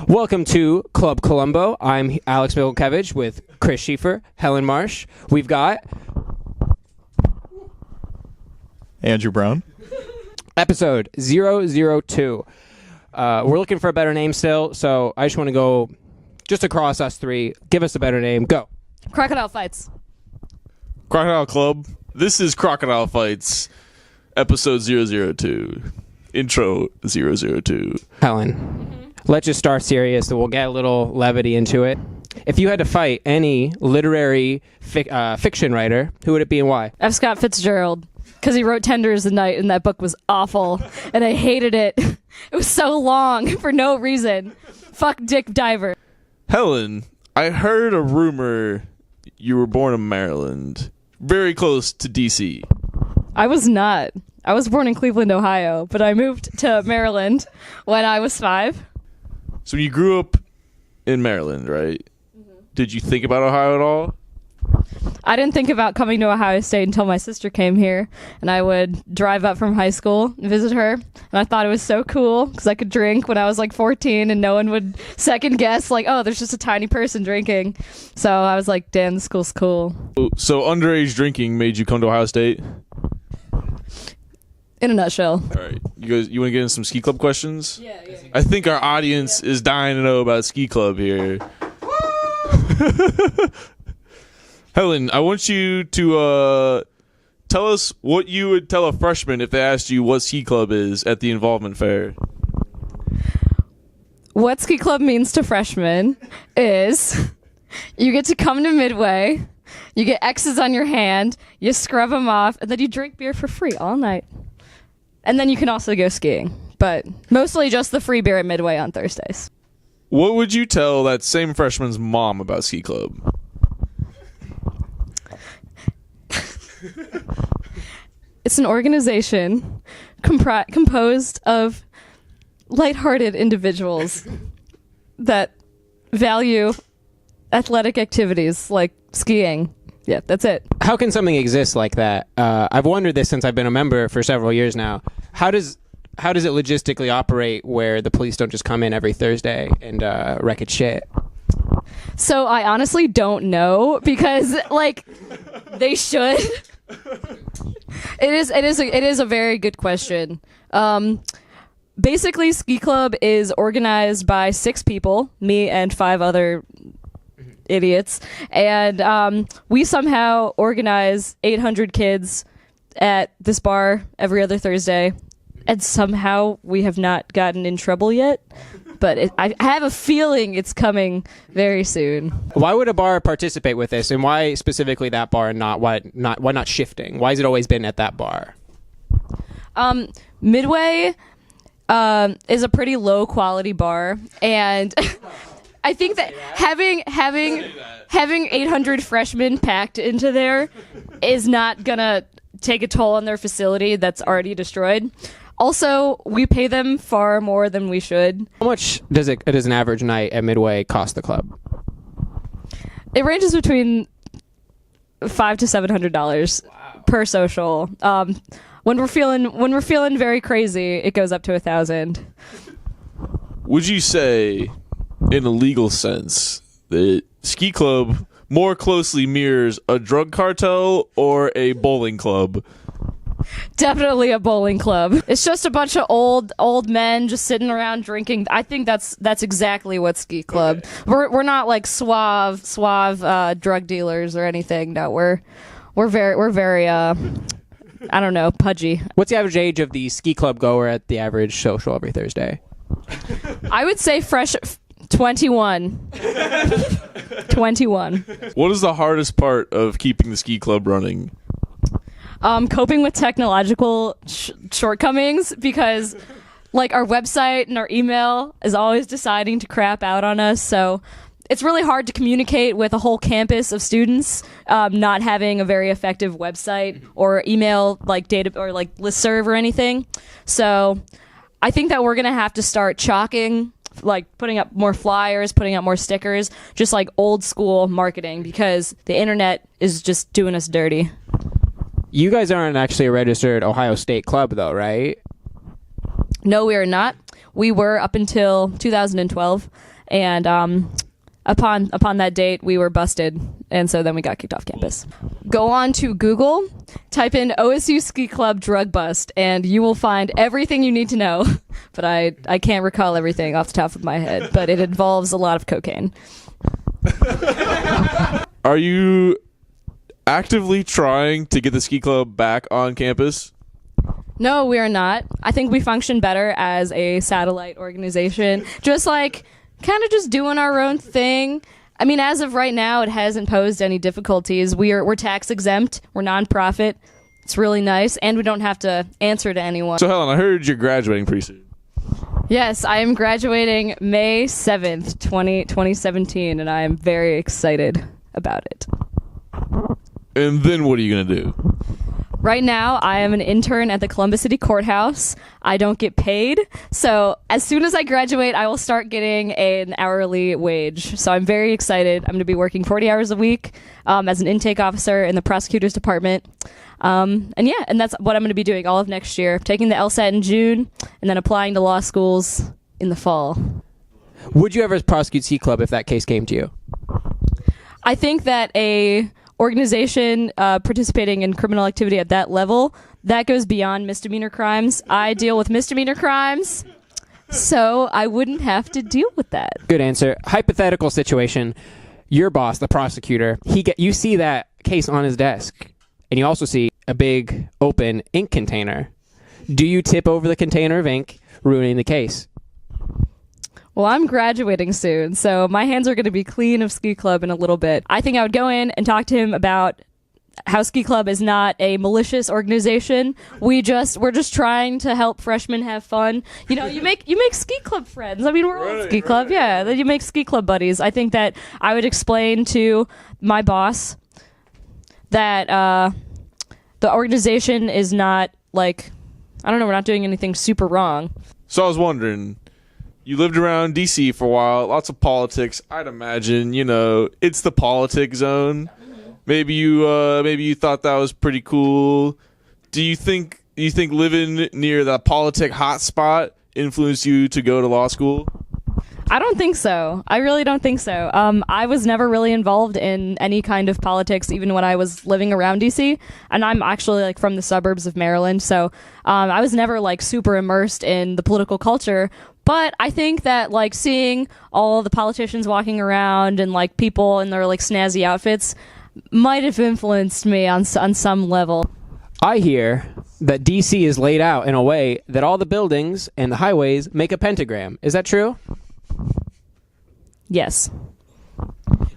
Welcome to Club Columbo. I'm Alex Milkevich with Chris Schieffer, Helen Marsh. We've got Andrew Brown. episode 002. We're looking for a better name still, so I just want to go just across us three. Give us a better name. Go. Crocodile Fights. Crocodile Club. This is Crocodile Fights, episode 002. Intro 002. Helen, let's just start serious, so we'll get a little levity into it. If you had to fight any literary fiction writer, who would it be and why? F. Scott Fitzgerald. Because he wrote Tender as the Night, and that book was awful. And I hated it. It was so long for no reason. Fuck Dick Diver. Helen, I heard a rumor you were born in Maryland, very close to D.C. I was not. I was born in Cleveland, Ohio, but I moved to Maryland when I was 5. So you grew up in Maryland, right? Mm-hmm. Did you think about Ohio at all? I didn't think about coming to Ohio State until my sister came here, and I would drive up from high school and visit her, and I thought it was so cool because I could drink when I was like 14 and no one would second guess like, oh, there's just a tiny person drinking. So I was like, damn, this school's cool. So underage drinking made you come to Ohio State? In a nutshell. All right, you want to get in some ski club questions? Yeah. I think our audience is dying to know about ski club here. Helen, I want you to tell us what you would tell a freshman if they asked you what ski club is at the involvement fair. What ski club means to freshmen is you get to come to Midway, you get X's on your hand, you scrub them off, and then you drink beer for free all night. And then you can also go skiing, but mostly just the free beer at Midway on Thursdays. What would you tell that same freshman's mom about ski club? It's an organization composed of lighthearted individuals that value athletic activities like skiing. Yeah, that's it. How can something exist like that? I've wondered this since I've been a member for several years now. How does it logistically operate where the police don't just come in every Thursday and wreck its shit? So I honestly don't know because like they should. It is a very good question. Basically, ski club is organized by 6 people, me and 5 other idiots, and we somehow organize 800 kids at this bar every other Thursday, and somehow we have not gotten in trouble yet. But I have a feeling it's coming very soon. Why would a bar participate with this, and why specifically that bar, and why not shifting? Why has it always been at that bar? Midway is a pretty low quality bar, and I think that having 800 freshmen packed into there is not gonna take a toll on their facility that's already destroyed. Also, we pay them far more than we should. How much does an average night at Midway cost the club? It ranges between $500 to $700 per social. When we're feeling very crazy, it goes up to $1,000. Would you say, in a legal sense, that ski club more closely mirrors a drug cartel or a bowling club? Definitely a bowling club. It's just a bunch of old men just sitting around drinking. I think that's exactly what ski club. Okay. We're not like suave drug dealers or anything. No, we're very I don't know, pudgy. What's the average age of the ski club goer at the average social every Thursday? I would say fresh 21. 21. What is the hardest part of keeping the ski club running? Coping with technological shortcomings, because like our website and our email is always deciding to crap out on us. So it's really hard to communicate with a whole campus of students, not having a very effective website or email like data or like listserv or anything. So I think that we're going to have to start chalking, like putting up more flyers, putting up more stickers, just like old school marketing, because the internet is just doing us dirty. You guys aren't actually a registered Ohio State club, though, right? No, we are not. We were up until 2012, and upon that date, we were busted, and so then we got kicked off campus. Go on to Google, type in OSU Ski Club drug bust, and you will find everything you need to know. But I can't recall everything off the top of my head, but it involves a lot of cocaine. Are you actively trying to get the ski club back on campus? No, we are not. I think we function better as a satellite organization, just like kind of just doing our own thing. I mean, as of right now, it hasn't posed any difficulties. We're tax exempt. We're nonprofit. It's really nice, and we don't have to answer to anyone. So, Helen, I heard you're graduating pretty soon. Yes, I am graduating May 7th, 2017, and I am very excited about it. And then what are you going to do? Right now, I am an intern at the Columbus City Courthouse. I don't get paid. So as soon as I graduate, I will start getting an hourly wage. So I'm very excited. I'm going to be working 40 hours a week as an intake officer in the prosecutor's department. And that's what I'm going to be doing all of next year. Taking the LSAT in June and then applying to law schools in the fall. Would you ever prosecute Ski Club if that case came to you? I think that a organization participating in criminal activity at that level, that goes beyond misdemeanor crimes. I deal with misdemeanor crimes, so I wouldn't have to deal with that. Good answer. Hypothetical situation. Your boss, the prosecutor, you see that case on his desk, and you also see a big open ink container. Do you tip over the container of ink, ruining the case? Well, I'm graduating soon, so my hands are going to be clean of Ski Club in a little bit. I think I would go in and talk to him about how Ski Club is not a malicious organization. We're just trying to help freshmen have fun. You know, you make Ski Club friends. I mean, we're all Ski Club, yeah. You make Ski Club buddies. I think that I would explain to my boss that the organization is not like, I don't know, we're not doing anything super wrong. So I was wondering, you lived around D.C. for a while, lots of politics. I'd imagine, it's the politic zone. Maybe you thought that was pretty cool. Do you think living near the politic hotspot influenced you to go to law school? I don't think so. I really don't think so. I was never really involved in any kind of politics, even when I was living around DC. And I'm actually from the suburbs of Maryland, so I was never super immersed in the political culture. But I think that seeing all the politicians walking around and people in their snazzy outfits might have influenced me on some level. I hear that DC is laid out in a way that all the buildings and the highways make a pentagram. Is that true? Yes.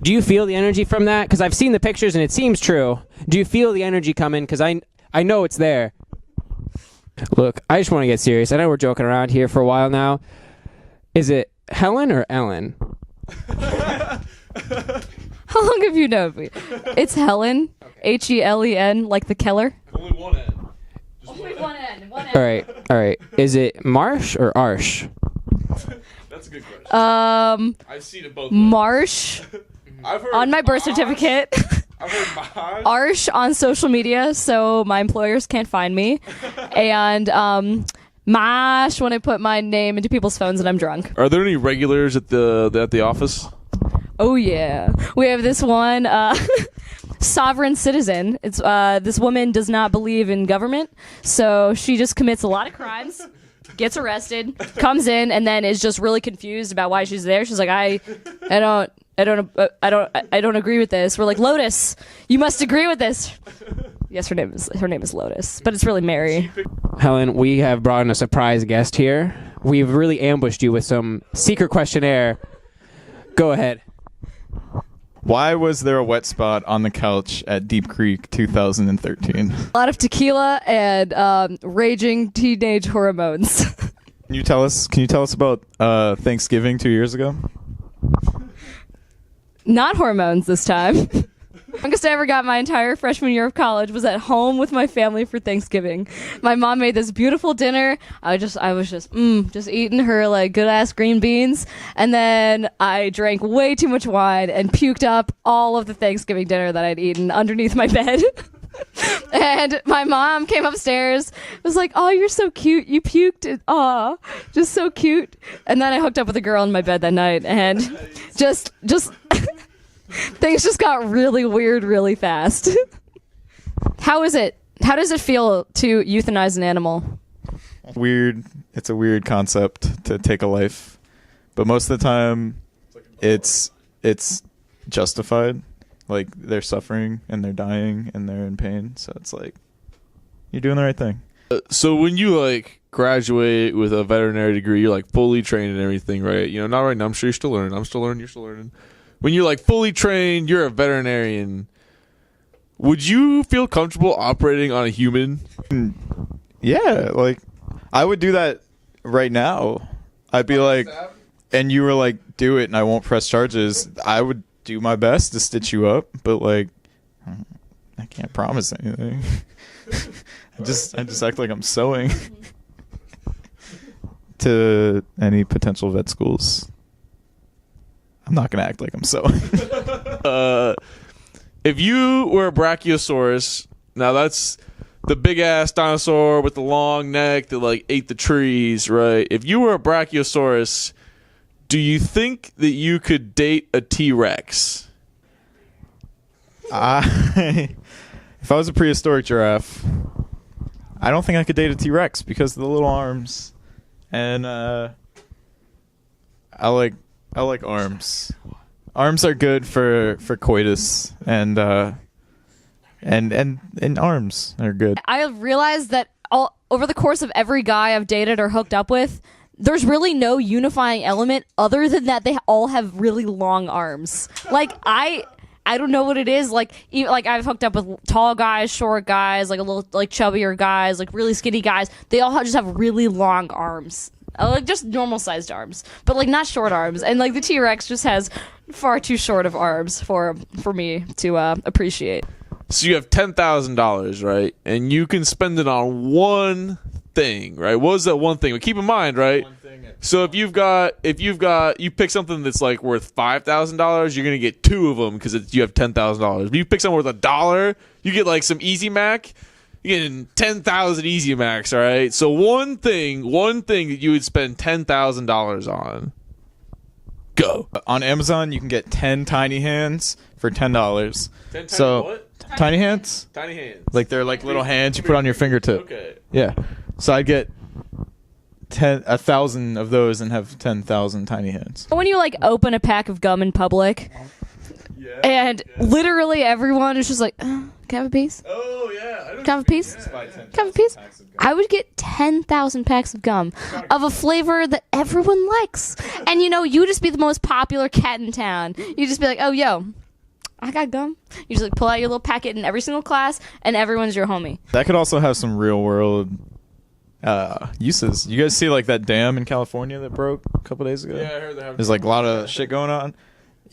Do you feel the energy from that? Because I've seen the pictures and it seems true. Do you feel the energy coming? Because I know it's there. Look, I just want to get serious. I know we're joking around here for a while now. Is it Helen or Ellen? How long have you known me? It's Helen. Helen, like the Keller. Only one N. Only one N. All right. Is it Marsh or Arsh? That's a good question. I've seen it both ways. Marsh I've heard on my birth certificate. I've heard Marsh. Arsh on social media, so my employers can't find me. And Mash when I put my name into people's phones and I'm drunk. Are there any regulars at the office? Oh yeah, we have this one sovereign citizen. It's this woman does not believe in government, so she just commits a lot of crimes, gets arrested, comes in, and then is just really confused about why she's there. She's like, I don't agree with this. We're like, Lotus, you must agree with this. Yes, her name is Lotus, but it's really Mary. Helen, we have brought in a surprise guest here. We've really ambushed you with some secret questionnaire. Go ahead. Why was there a wet spot on the couch at Deep Creek 2013? A lot of tequila and raging teenage hormones. Can you tell us about Thanksgiving 2 years ago? Not hormones this time. Longest I ever got my entire freshman year of college was at home with my family for Thanksgiving. My mom made this beautiful dinner. I was just eating her good ass green beans, and then I drank way too much wine and puked up all of the Thanksgiving dinner that I'd eaten underneath my bed. And my mom came upstairs, was like, "Oh, you're so cute. You puked. Aw, just so cute." And then I hooked up with a girl in my bed that night, and just things just got really weird really fast. How is it? How does it feel to euthanize an animal? Weird. It's a weird concept to take a life, but most of the time, it's justified. Like, they're suffering and they're dying and they're in pain, so it's like you're doing the right thing. So when you like graduate with a veterinary degree, you're like fully trained and everything, right? You know, not right now. I'm sure you're still learning. I'm still learning. You're still learning. When you're like fully trained, you're a veterinarian. Would you feel comfortable operating on a human? Yeah, like I would do that right now. I'd be like, and you were like, do it, and I won't press charges. I would do my best to stitch you up, but like, I can't promise anything. I just act like I'm sewing. To any potential vet schools, I'm not gonna act like I'm sewing. If you were a brachiosaurus, now that's the big ass dinosaur with the long neck that like ate the trees, right? If you were a brachiosaurus, do you think that you could date a T-Rex? If I was a prehistoric giraffe, I don't think I could date a T-Rex because of the little arms, and I like arms. Arms are good for coitus, and arms are good. I realized that over the course of every guy I've dated or hooked up with, there's really no unifying element other than that they all have really long arms. Like, I don't know what it is. Like, even, like I've hooked up with tall guys, short guys, like a little like chubbier guys, like really skinny guys. They all just have really long arms. Like just normal sized arms, but like not short arms. And like the T-Rex just has far too short of arms for me to appreciate. So you have $10,000, right? And you can spend it on one thing, right? What is that one thing? But keep in mind, right? So if you pick something that's like worth $5,000, you're gonna get two of them because you have $10,000. If you pick something worth $1, you get like some Easy Mac. You're getting 10,000 Easy Macs, all right? So one thing that you would spend $10,000 on. Go. On Amazon, you can get 10 tiny hands for $10. 10 so what? tiny hands? Tiny hands. Like they're like little hands you put on your fingertip. Okay. Yeah. So I'd get 1,000 of those and have 10,000 tiny hands. When you like open a pack of gum in public, and literally everyone is just like, "Can I have a piece? Oh yeah. Can I have a piece? Can I have a piece?" I would get 10,000 packs of gum of a flavor that everyone likes. And, you know, you just be the most popular cat in town. You just be like, "Oh, yo, I got gum." You just like pull out your little packet in every single class, and everyone's your homie. That could also have some real world uses. You guys see like that dam in California that broke a couple days ago? Yeah, I heard that. There's like a lot of shit going on.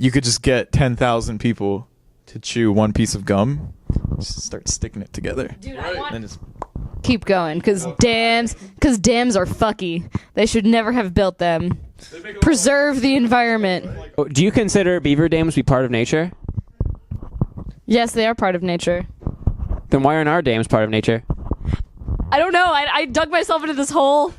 You could just get 10,000 people to chew one piece of gum, just start sticking it together. Dude, Right. And just keep going, because dams are fucky. They should never have built them. Preserve the environment. Do you consider beaver dams to be part of nature? Yes, they are part of nature. Then why aren't our dams part of nature? I don't know. I dug myself into this hole.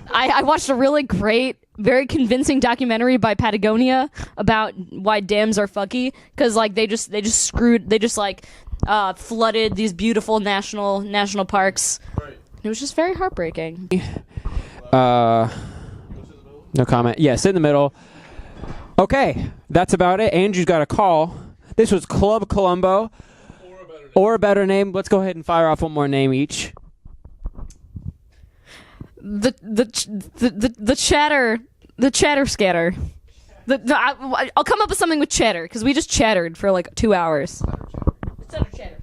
I watched a really great, very convincing documentary by Patagonia about why dams are fucky, because like they just flooded these beautiful national parks. Right. It was just very heartbreaking. No comment. Yeah, sit in the middle. Okay, that's about it. Andrew's got a call. This was Club Columbo. Or a better name. Let's go ahead and fire off one more name each. The chatter scatter. I'll come up with something with chatter, because we just chattered for like 2 hours. Chatter.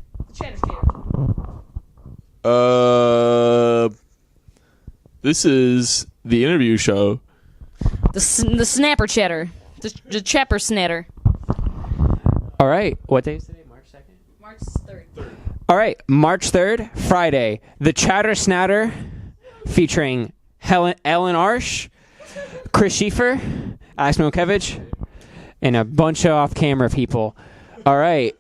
This is the interview show. The snapper chatter. The chapper snatter. All right. What day is today? March 2nd? March 3rd. All right. March 3rd, Friday. The Chatter Snatter featuring Helenest Arsh, Chris Schieffer, Alex Milkevich, and a bunch of off-camera people. All right.